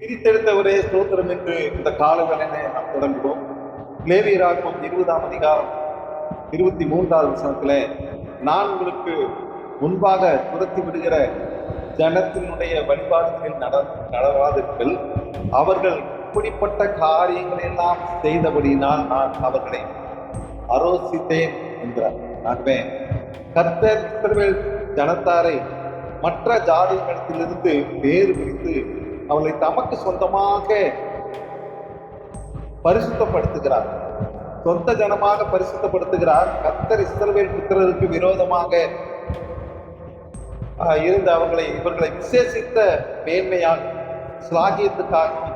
பிரித்தெடுத்தவரே ஸ்தோத்திரம் என்று இந்த காலவென நாம் தொடங்குவோம். லேவியராகமம் 20ஆம் அதிகாரம் 23வது வசனத்திலே, நான் உங்களுக்கு முன்பாக துரத்தி விடுகிற ஜனத்தினுடைய வழிபாடுகளில் நடவாதீர்கள். அவர்கள் இப்படிப்பட்ட காரியங்களை எல்லாம் செய்தபடினால் நான் அவர்களை அரோசித்தேன் என்கிறார். ஆகவே கர்த்தர் இஸ்ரவேல் ஜனத்தாரை மற்ற ஜாதிகளிடத்திலிருந்து வேறு பிரித்து அவளை தமக்கு சொந்தமாக பரிசுத்தப்படுத்துகிறார். சொந்த ஜனமாக பரிசுத்தப்படுத்துகிறார். கர்த்தர் இஸ்ரவேல் புத்திரருக்கு விரோதமாக இருந்து இவர்களை விசேஷித்த மேன்மையால் ஸ்லாகியத்துக்காக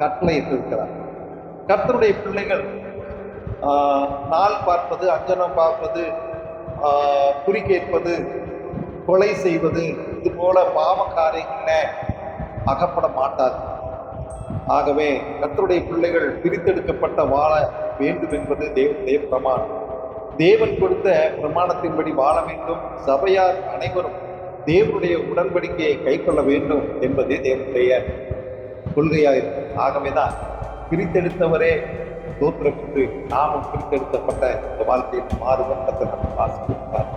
கட்டளையிட்டிருக்கிறார். கர்த்தருடைய பிள்ளைகள் நாள் பார்ப்பது, அஞ்சனம் பார்ப்பது, குறி கேட்பது, கொலை செய்வது, இது போல பாவ காரியங்கள அகப்பட மாட்டார். ஆகவே கர்த்தருடைய பிள்ளைகள் பிரித்தெடுக்கப்பட்ட வாழ வேண்டும் என்பது தேவனுடைய பிரமாணம். தேவன் கொடுத்த பிரமாணத்தின்படி வாழ வேண்டும். சபையார் அனைவரும் தேவனுடைய உடன்படிக்கையை கை கொள்ள வேண்டும் என்பதே தேவனுடைய கொள்கையாயிருக்கும். ஆகவேதான் பிரித்தெடுத்தவரே ஸ்தோத்திரம் என்று நாமும் பிரித்தெடுக்கப்பட்ட இந்த வாழ்க்கையில் மாறுபட்ட நம்ம வாசிப்பார்.